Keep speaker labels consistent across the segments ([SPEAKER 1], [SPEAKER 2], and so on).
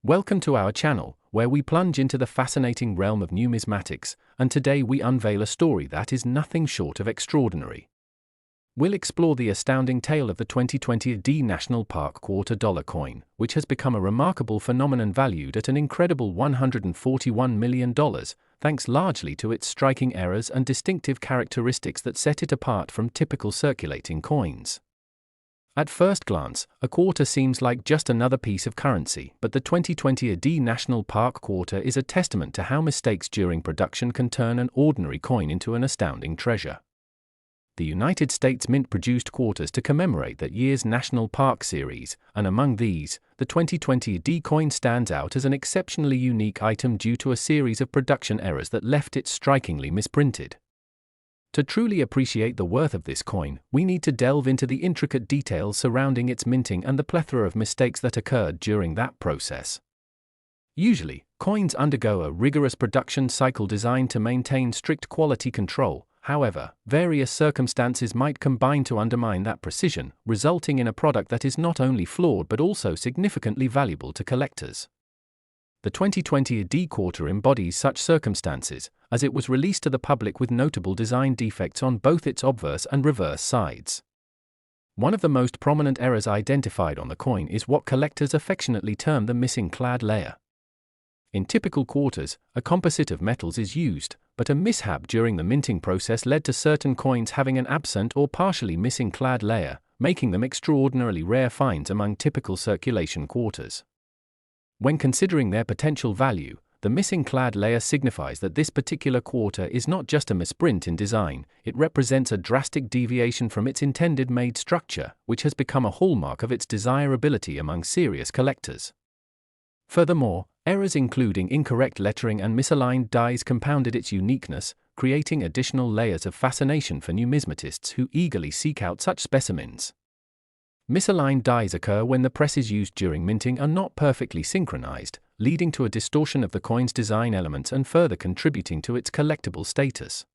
[SPEAKER 1] Welcome to our channel, where we plunge into the fascinating realm of numismatics, and today we unveil a story that is nothing short of extraordinary. We'll explore the astounding tale of the 2020 D National Park $2 coin, which has become a remarkable phenomenon valued at an incredible $141 million, thanks largely to its striking errors and distinctive characteristics that set it apart from typical circulating coins. At first glance, a quarter seems like just another piece of currency, but the 2020 D National Park quarter is a testament to how mistakes during production can turn an ordinary coin into an astounding treasure. The United States Mint produced quarters to commemorate that year's National Park series, and among these, the 2020 D coin stands out as an exceptionally unique item due to a series of production errors that left it strikingly misprinted. To truly appreciate the worth of this coin, we need to delve into the intricate details surrounding its minting and the plethora of mistakes that occurred during that process. Usually, coins undergo a rigorous production cycle designed to maintain strict quality control. However, various circumstances might combine to undermine that precision, resulting in a product that is not only flawed but also significantly valuable to collectors. The 2020 D quarter embodies such circumstances, as it was released to the public with notable design defects on both its obverse and reverse sides. One of the most prominent errors identified on the coin is what collectors affectionately term the missing clad layer. In typical quarters, a composite of metals is used, but a mishap during the minting process led to certain coins having an absent or partially missing clad layer, making them extraordinarily rare finds among typical circulation quarters. When considering their potential value, the missing clad layer signifies that this particular quarter is not just a misprint in design, it represents a drastic deviation from its intended made structure, which has become a hallmark of its desirability among serious collectors. Furthermore, errors including incorrect lettering and misaligned dies compounded its uniqueness, creating additional layers of fascination for numismatists who eagerly seek out such specimens. Misaligned dies occur when the presses used during minting are not perfectly synchronized, leading to a distortion of the coin's design elements and further contributing to its collectible status.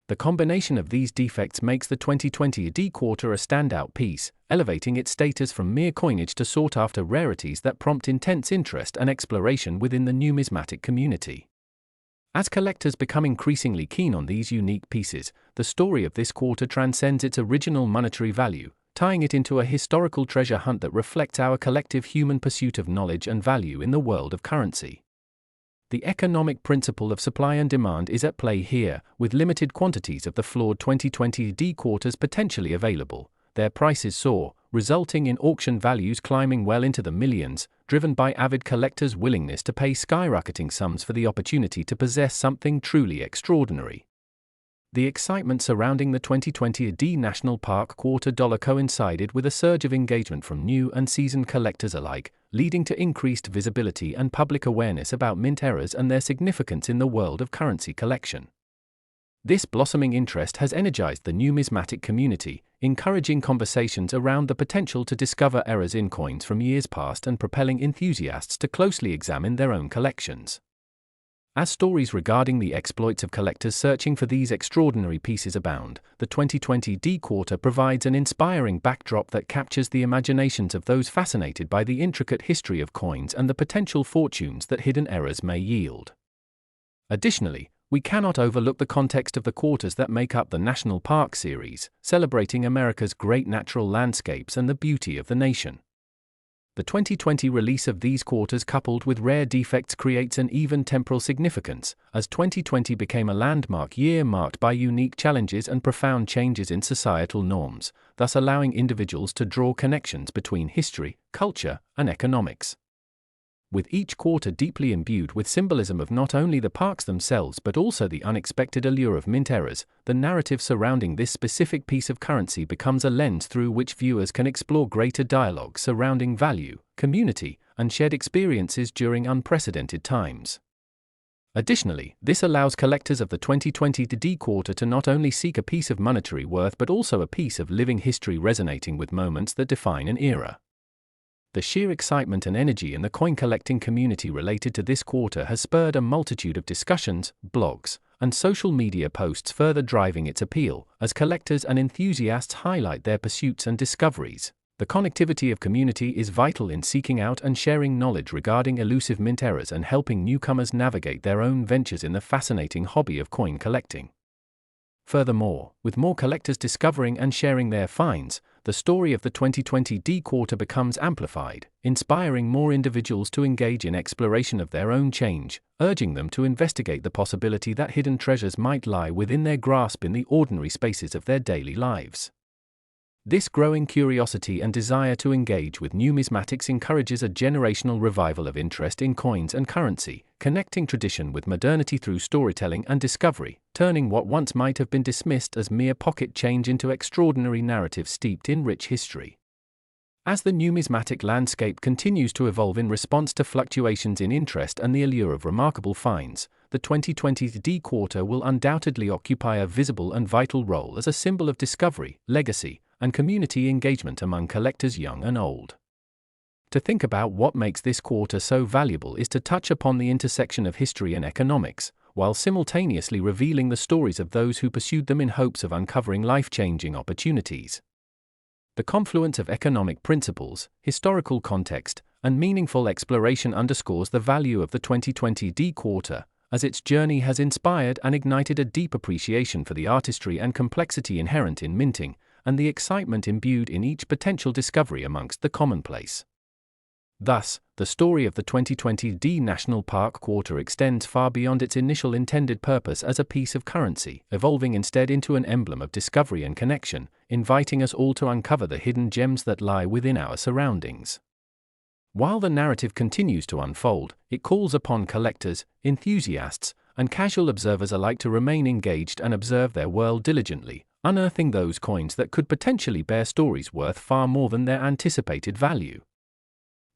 [SPEAKER 1] The combination of these defects makes the 2020 D quarter a standout piece, elevating its status from mere coinage to sought-after rarities that prompt intense interest and exploration within the numismatic community. As collectors become increasingly keen on these unique pieces, the story of this quarter transcends its original monetary value, tying it into a historical treasure hunt that reflects our collective human pursuit of knowledge and value in the world of currency. The economic principle of supply and demand is at play here, with limited quantities of the flawed 2020 D quarters potentially available. Their prices soar, resulting in auction values climbing well into the millions, driven by avid collectors' willingness to pay skyrocketing sums for the opportunity to possess something truly extraordinary. The excitement surrounding the 2020 D National Park $2 coincided with a surge of engagement from new and seasoned collectors alike, leading to increased visibility and public awareness about mint errors and their significance in the world of currency collection. This blossoming interest has energized the numismatic community, encouraging conversations around the potential to discover errors in coins from years past and propelling enthusiasts to closely examine their own collections. As stories regarding the exploits of collectors searching for these extraordinary pieces abound, the 2020 D quarter provides an inspiring backdrop that captures the imaginations of those fascinated by the intricate history of coins and the potential fortunes that hidden errors may yield. Additionally, we cannot overlook the context of the quarters that make up the National Park series, celebrating America's great natural landscapes and the beauty of the nation. The 2020 release of these quarters coupled with rare defects creates an even temporal significance, as 2020 became a landmark year marked by unique challenges and profound changes in societal norms, thus allowing individuals to draw connections between history, culture, and economics. With each quarter deeply imbued with symbolism of not only the parks themselves but also the unexpected allure of mint errors, the narrative surrounding this specific piece of currency becomes a lens through which viewers can explore greater dialogue surrounding value, community, and shared experiences during unprecedented times. Additionally, this allows collectors of the 2020 D quarter to not only seek a piece of monetary worth but also a piece of living history resonating with moments that define an era. The sheer excitement and energy in the coin collecting community related to this quarter has spurred a multitude of discussions, blogs, and social media posts, further driving its appeal, as collectors and enthusiasts highlight their pursuits and discoveries. The connectivity of community is vital in seeking out and sharing knowledge regarding elusive mint errors and helping newcomers navigate their own ventures in the fascinating hobby of coin collecting. Furthermore, with more collectors discovering and sharing their finds, the story of the 2020 D quarter becomes amplified, inspiring more individuals to engage in exploration of their own change, urging them to investigate the possibility that hidden treasures might lie within their grasp in the ordinary spaces of their daily lives. This growing curiosity and desire to engage with numismatics encourages a generational revival of interest in coins and currency, connecting tradition with modernity through storytelling and discovery, turning what once might have been dismissed as mere pocket change into extraordinary narratives steeped in rich history. As the numismatic landscape continues to evolve in response to fluctuations in interest and the allure of remarkable finds, the 2020 D quarter will undoubtedly occupy a visible and vital role as a symbol of discovery, legacy, and community engagement among collectors young and old. To think about what makes this quarter so valuable is to touch upon the intersection of history and economics, while simultaneously revealing the stories of those who pursued them in hopes of uncovering life-changing opportunities. The confluence of economic principles, historical context, and meaningful exploration underscores the value of the 2020 D quarter, as its journey has inspired and ignited a deep appreciation for the artistry and complexity inherent in minting, and the excitement imbued in each potential discovery amongst the commonplace. Thus, the story of the 2020 D National Park quarter extends far beyond its initial intended purpose as a piece of currency, evolving instead into an emblem of discovery and connection, inviting us all to uncover the hidden gems that lie within our surroundings. While the narrative continues to unfold, it calls upon collectors, enthusiasts, and casual observers alike to remain engaged and observe their world diligently, unearthing those coins that could potentially bear stories worth far more than their anticipated value.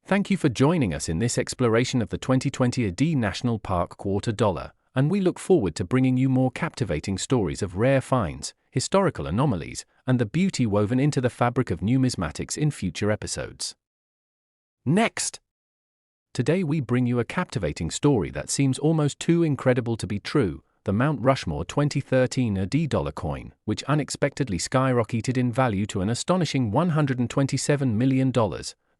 [SPEAKER 1] Thank you for joining us in this exploration of the 2020 D National Park quarter dollar, and we look forward to bringing you more captivating stories of rare finds, historical anomalies, and the beauty woven into the fabric of numismatics in future episodes. Next! Today we bring you a captivating story that seems almost too incredible to be true, the Mount Rushmore 2013 AD dollar coin, which unexpectedly skyrocketed in value to an astonishing $127 million,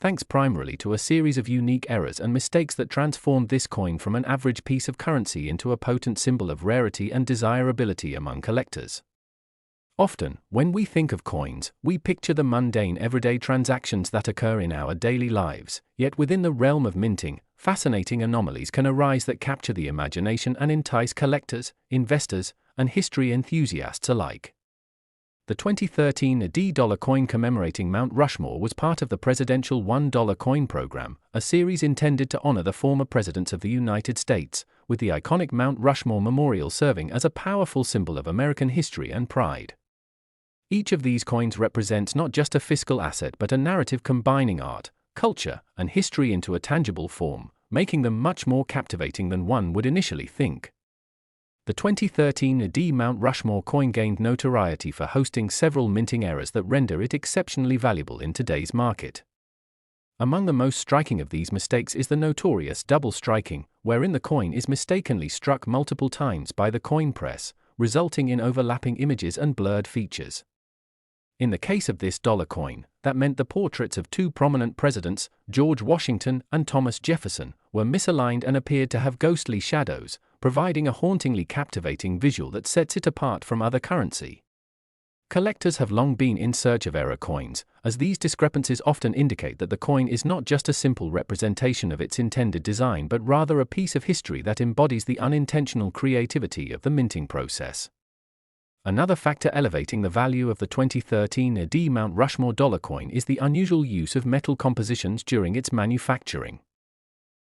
[SPEAKER 1] thanks primarily to a series of unique errors and mistakes that transformed this coin from an average piece of currency into a potent symbol of rarity and desirability among collectors. Often, when we think of coins, we picture the mundane everyday transactions that occur in our daily lives, yet within the realm of minting, fascinating anomalies can arise that capture the imagination and entice collectors, investors, and history enthusiasts alike. The 2013 AD dollar coin commemorating Mount Rushmore was part of the presidential $1 coin program, a series intended to honor the former presidents of the United States, with the iconic Mount Rushmore Memorial serving as a powerful symbol of American history and pride. Each of these coins represents not just a fiscal asset but a narrative combining art, culture, and history into a tangible form, making them much more captivating than one would initially think. The 2013 AD Mount Rushmore coin gained notoriety for hosting several minting errors that render it exceptionally valuable in today's market. Among the most striking of these mistakes is the notorious double striking, wherein the coin is mistakenly struck multiple times by the coin press, resulting in overlapping images and blurred features. In the case of this dollar coin, that meant the portraits of two prominent presidents, George Washington and Thomas Jefferson, were misaligned and appeared to have ghostly shadows, providing a hauntingly captivating visual that sets it apart from other currency. Collectors have long been in search of error coins, as these discrepancies often indicate that the coin is not just a simple representation of its intended design but rather a piece of history that embodies the unintentional creativity of the minting process. Another factor elevating the value of the 2013 AD Mount Rushmore dollar coin is the unusual use of metal compositions during its manufacturing.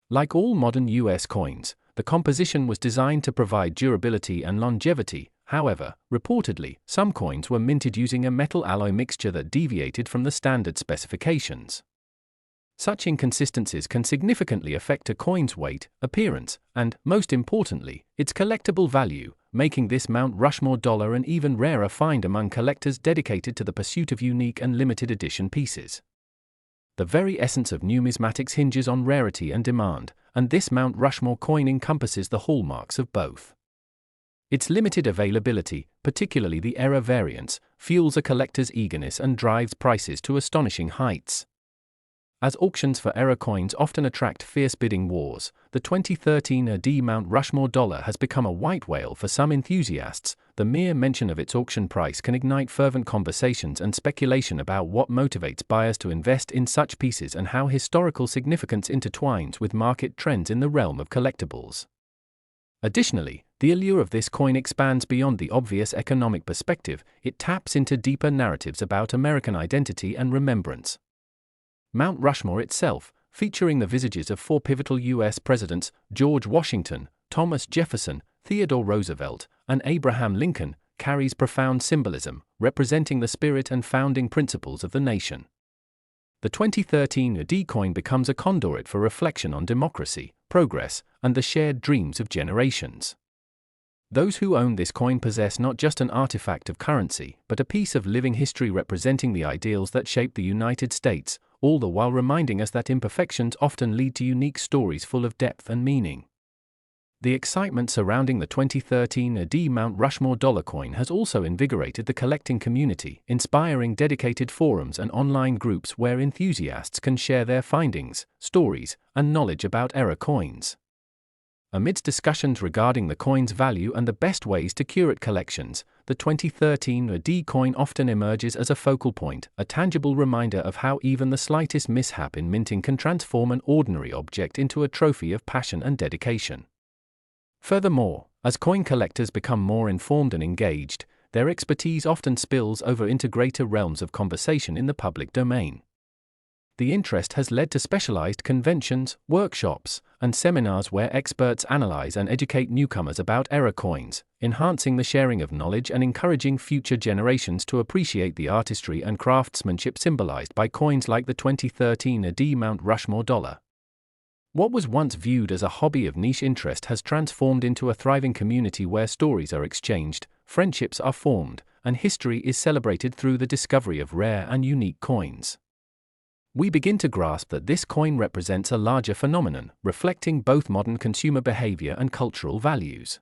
[SPEAKER 1] Like all modern U.S. coins, the composition was designed to provide durability and longevity. However, reportedly, some coins were minted using a metal alloy mixture that deviated from the standard specifications. Such inconsistencies can significantly affect a coin's weight, appearance, and, most importantly, its collectible value, making this Mount Rushmore dollar an even rarer find among collectors dedicated to the pursuit of unique and limited edition pieces. The very essence of numismatics hinges on rarity and demand, and this Mount Rushmore coin encompasses the hallmarks of both. Its limited availability, particularly the error variance, fuels a collector's eagerness and drives prices to astonishing heights. As auctions for error coins often attract fierce bidding wars, the 2013 AD Mount Rushmore dollar has become a white whale for some enthusiasts. The mere mention of its auction price can ignite fervent conversations and speculation about what motivates buyers to invest in such pieces and how historical significance intertwines with market trends in the realm of collectibles. Additionally, the allure of this coin expands beyond the obvious economic perspective. It taps into deeper narratives about American identity and remembrance. Mount Rushmore itself, featuring the visages of 4 pivotal U.S. presidents, George Washington, Thomas Jefferson, Theodore Roosevelt, and Abraham Lincoln, carries profound symbolism, representing the spirit and founding principles of the nation. The 2013 AD coin becomes a conduit for reflection on democracy, progress, and the shared dreams of generations. Those who own this coin possess not just an artifact of currency, but a piece of living history representing the ideals that shaped the United States, all the while reminding us that imperfections often lead to unique stories full of depth and meaning. The excitement surrounding the 2013 AD Mount Rushmore dollar coin has also invigorated the collecting community, inspiring dedicated forums and online groups where enthusiasts can share their findings, stories, and knowledge about error coins. Amidst discussions regarding the coin's value and the best ways to curate collections, the 2013 AD coin often emerges as a focal point, a tangible reminder of how even the slightest mishap in minting can transform an ordinary object into a trophy of passion and dedication. Furthermore, as coin collectors become more informed and engaged, their expertise often spills over into greater realms of conversation in the public domain. The interest has led to specialized conventions, workshops, and seminars where experts analyze and educate newcomers about error coins, enhancing the sharing of knowledge and encouraging future generations to appreciate the artistry and craftsmanship symbolized by coins like the 2013 AD Mount Rushmore dollar. What was once viewed as a hobby of niche interest has transformed into a thriving community where stories are exchanged, friendships are formed, and history is celebrated through the discovery of rare and unique coins. We begin to grasp that this coin represents a larger phenomenon, reflecting both modern consumer behavior and cultural values.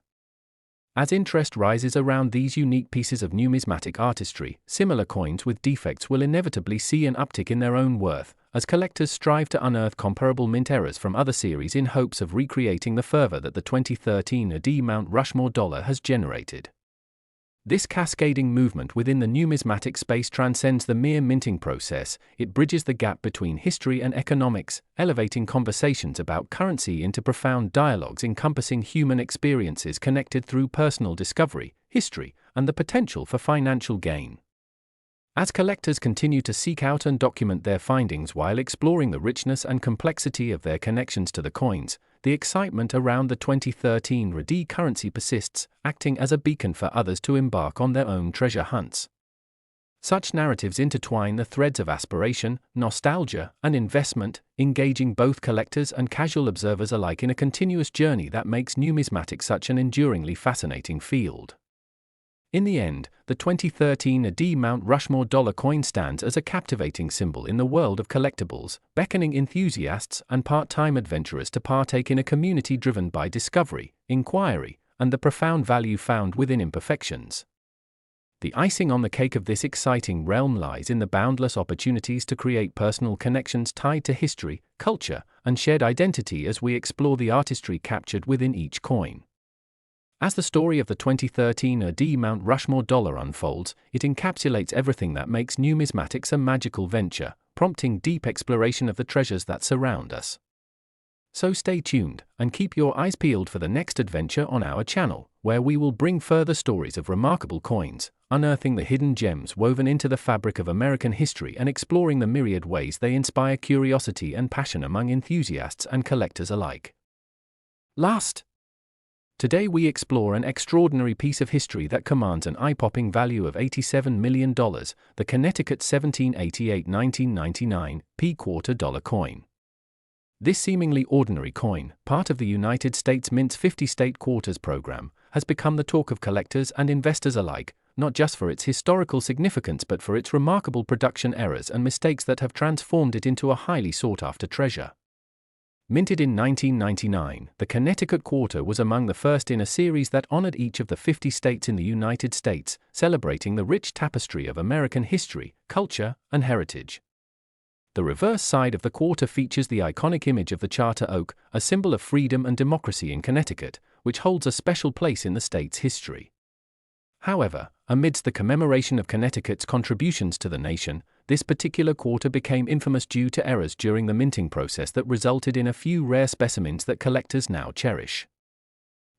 [SPEAKER 1] As interest rises around these unique pieces of numismatic artistry, similar coins with defects will inevitably see an uptick in their own worth, as collectors strive to unearth comparable mint errors from other series in hopes of recreating the fervor that the 2013 AD Mount Rushmore dollar has generated. This cascading movement within the numismatic space transcends the mere minting process. It bridges the gap between history and economics, elevating conversations about currency into profound dialogues encompassing human experiences connected through personal discovery, history, and the potential for financial gain. As collectors continue to seek out and document their findings while exploring the richness and complexity of their connections to the coins, the excitement around the 2013 AD currency persists, acting as a beacon for others to embark on their own treasure hunts. Such narratives intertwine the threads of aspiration, nostalgia, and investment, engaging both collectors and casual observers alike in a continuous journey that makes numismatics such an enduringly fascinating field. In the end, the 2013 AD Mount Rushmore dollar coin stands as a captivating symbol in the world of collectibles, beckoning enthusiasts and part-time adventurers to partake in a community driven by discovery, inquiry, and the profound value found within imperfections. The icing on the cake of this exciting realm lies in the boundless opportunities to create personal connections tied to history, culture, and shared identity as we explore the artistry captured within each coin. As the story of the 2013 AD Mount Rushmore dollar unfolds, it encapsulates everything that makes numismatics a magical venture, prompting deep exploration of the treasures that surround us. So stay tuned, and keep your eyes peeled for the next adventure on our channel, where we will bring further stories of remarkable coins, unearthing the hidden gems woven into the fabric of American history and exploring the myriad ways they inspire curiosity and passion among enthusiasts and collectors alike. Today we explore an extraordinary piece of history that commands an eye-popping value of $87 million, the Connecticut 1788-1999 P-quarter dollar coin. This seemingly ordinary coin, part of the United States Mint's 50-state quarters program, has become the talk of collectors and investors alike, not just for its historical significance but for its remarkable production errors and mistakes that have transformed it into a highly sought-after treasure. Minted in 1999, the Connecticut Quarter was among the first in a series that honored each of the 50 states in the United States, celebrating the rich tapestry of American history, culture, and heritage. The reverse side of the quarter features the iconic image of the Charter Oak, a symbol of freedom and democracy in Connecticut, which holds a special place in the state's history. However, amidst the commemoration of Connecticut's contributions to the nation, this particular quarter became infamous due to errors during the minting process that resulted in a few rare specimens that collectors now cherish.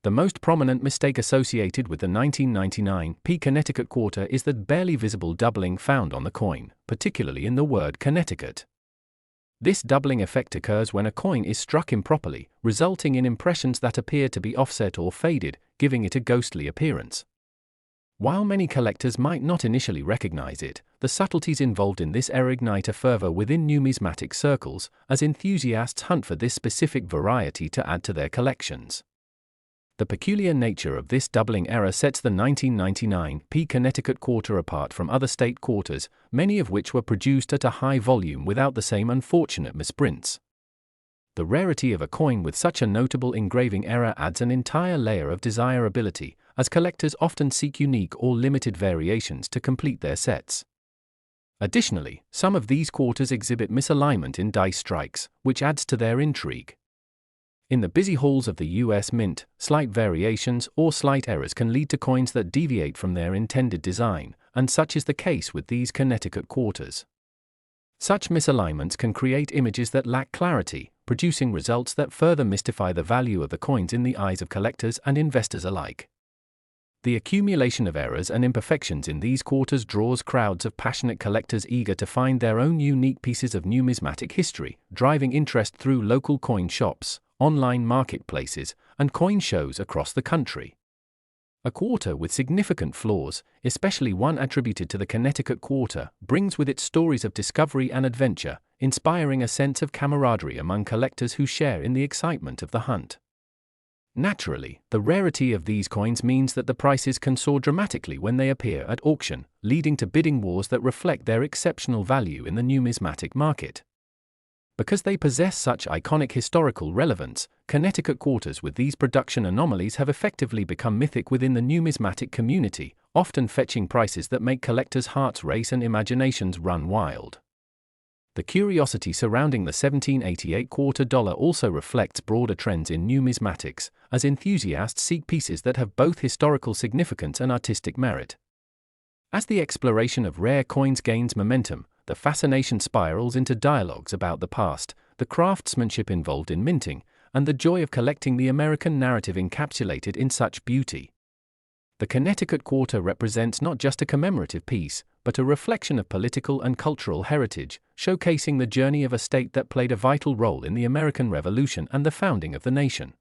[SPEAKER 1] The most prominent mistake associated with the 1999 Connecticut Quarter is the barely visible doubling found on the coin, particularly in the word Connecticut. This doubling effect occurs when a coin is struck improperly, resulting in impressions that appear to be offset or faded, giving it a ghostly appearance. While many collectors might not initially recognize it, the subtleties involved in this error ignite a fervor within numismatic circles, as enthusiasts hunt for this specific variety to add to their collections. The peculiar nature of this doubling error sets the 1999 Connecticut Quarter apart from other state quarters, many of which were produced at a high volume without the same unfortunate misprints. The rarity of a coin with such a notable engraving error adds an entire layer of desirability, as collectors often seek unique or limited variations to complete their sets. Additionally, some of these quarters exhibit misalignment in dice strikes, which adds to their intrigue. In the busy halls of the U.S. Mint, slight variations or slight errors can lead to coins that deviate from their intended design, and such is the case with these Connecticut quarters. Such misalignments can create images that lack clarity, producing results that further mystify the value of the coins in the eyes of collectors and investors alike. The accumulation of errors and imperfections in these quarters draws crowds of passionate collectors eager to find their own unique pieces of numismatic history, driving interest through local coin shops, online marketplaces, and coin shows across the country. A quarter with significant flaws, especially one attributed to the Connecticut Quarter, brings with it stories of discovery and adventure, inspiring a sense of camaraderie among collectors who share in the excitement of the hunt. Naturally, the rarity of these coins means that the prices can soar dramatically when they appear at auction, leading to bidding wars that reflect their exceptional value in the numismatic market. Because they possess such iconic historical relevance, Connecticut quarters with these production anomalies have effectively become mythic within the numismatic community, often fetching prices that make collectors' hearts race and imaginations run wild. The curiosity surrounding the 1788 quarter dollar also reflects broader trends in numismatics, as enthusiasts seek pieces that have both historical significance and artistic merit. As the exploration of rare coins gains momentum, the fascination spirals into dialogues about the past, the craftsmanship involved in minting, and the joy of collecting the American narrative encapsulated in such beauty. The Connecticut Quarter represents not just a commemorative piece, but a reflection of political and cultural heritage, showcasing the journey of a state that played a vital role in the American Revolution and the founding of the nation.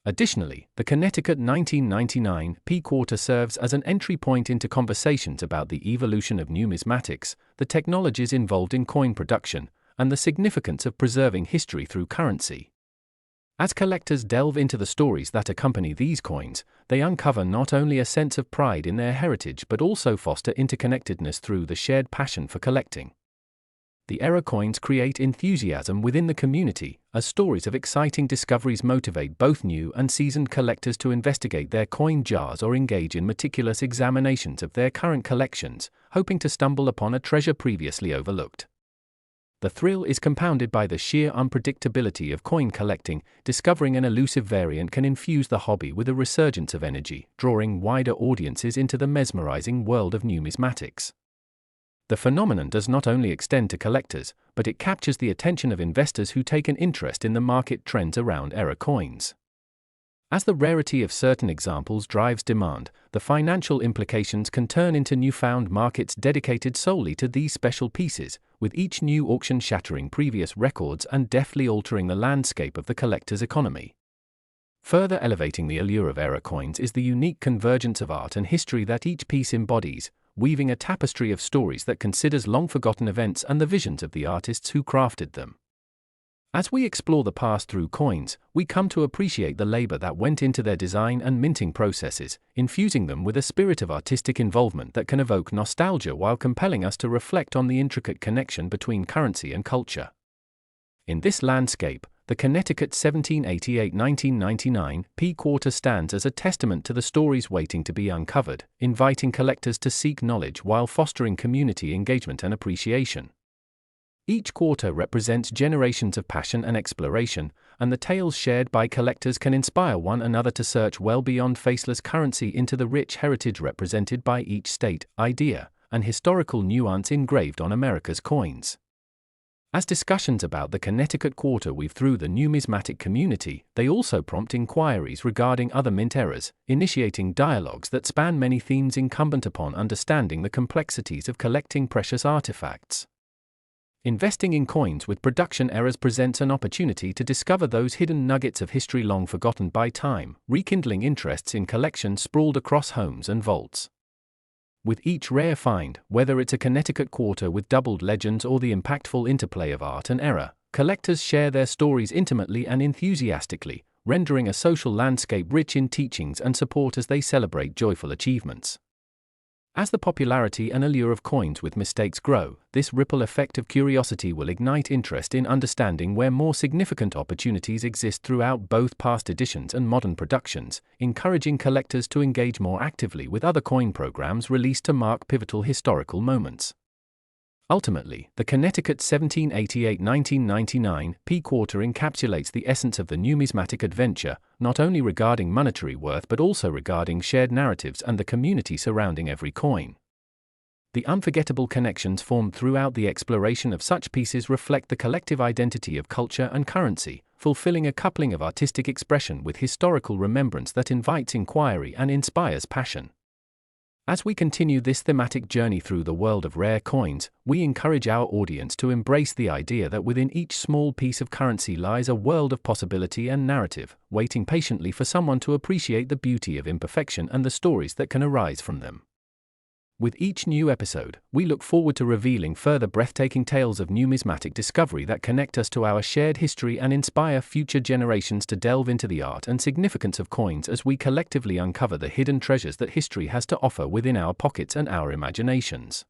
[SPEAKER 1] Additionally, the Connecticut 1999 Quarter serves as an entry point into conversations about the evolution of numismatics, the technologies involved in coin production, and the significance of preserving history through currency. As collectors delve into the stories that accompany these coins, they uncover not only a sense of pride in their heritage but also foster interconnectedness through the shared passion for collecting. The error coins create enthusiasm within the community, as stories of exciting discoveries motivate both new and seasoned collectors to investigate their coin jars or engage in meticulous examinations of their current collections, hoping to stumble upon a treasure previously overlooked. The thrill is compounded by the sheer unpredictability of coin collecting. Discovering an elusive variant can infuse the hobby with a resurgence of energy, drawing wider audiences into the mesmerizing world of numismatics. The phenomenon does not only extend to collectors, but it captures the attention of investors who take an interest in the market trends around error coins. As the rarity of certain examples drives demand, the financial implications can turn into newfound markets dedicated solely to these special pieces, with each new auction shattering previous records and deftly altering the landscape of the collector's economy. Further elevating the allure of error coins is the unique convergence of art and history that each piece embodies, weaving a tapestry of stories that considers long-forgotten events and the visions of the artists who crafted them. As we explore the past through coins, we come to appreciate the labor that went into their design and minting processes, infusing them with a spirit of artistic involvement that can evoke nostalgia while compelling us to reflect on the intricate connection between currency and culture. In this landscape, the Connecticut 1788-1999 P quarter stands as a testament to the stories waiting to be uncovered, inviting collectors to seek knowledge while fostering community engagement and appreciation. Each quarter represents generations of passion and exploration, and the tales shared by collectors can inspire one another to search well beyond faceless currency into the rich heritage represented by each state, idea, and historical nuance engraved on America's coins. As discussions about the Connecticut quarter weave through the numismatic community, they also prompt inquiries regarding other mint eras, initiating dialogues that span many themes incumbent upon understanding the complexities of collecting precious artifacts. Investing in coins with production eras presents an opportunity to discover those hidden nuggets of history long forgotten by time, rekindling interests in collections sprawled across homes and vaults. With each rare find, whether it's a Connecticut quarter with doubled legends or the impactful interplay of art and era, collectors share their stories intimately and enthusiastically, rendering a social landscape rich in teachings and support as they celebrate joyful achievements. As the popularity and allure of coins with mistakes grow, this ripple effect of curiosity will ignite interest in understanding where more significant opportunities exist throughout both past editions and modern productions, encouraging collectors to engage more actively with other coin programs released to mark pivotal historical moments. Ultimately, the Connecticut 1788-1999 P quarter encapsulates the essence of the numismatic adventure, not only regarding monetary worth but also regarding shared narratives and the community surrounding every coin. The unforgettable connections formed throughout the exploration of such pieces reflect the collective identity of culture and currency, fulfilling a coupling of artistic expression with historical remembrance that invites inquiry and inspires passion. As we continue this thematic journey through the world of rare coins, we encourage our audience to embrace the idea that within each small piece of currency lies a world of possibility and narrative, waiting patiently for someone to appreciate the beauty of imperfection and the stories that can arise from them. With each new episode, we look forward to revealing further breathtaking tales of numismatic discovery that connect us to our shared history and inspire future generations to delve into the art and significance of coins as we collectively uncover the hidden treasures that history has to offer within our pockets and our imaginations.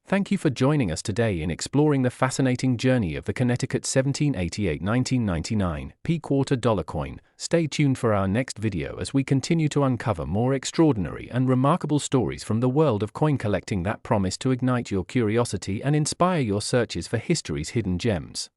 [SPEAKER 1] Thank you for joining us today in exploring the fascinating journey of the Connecticut 1788-1999 P quarter dollar coin. Stay tuned for our next video as we continue to uncover more extraordinary and remarkable stories from the world of coin collecting that promise to ignite your curiosity and inspire your searches for history's hidden gems.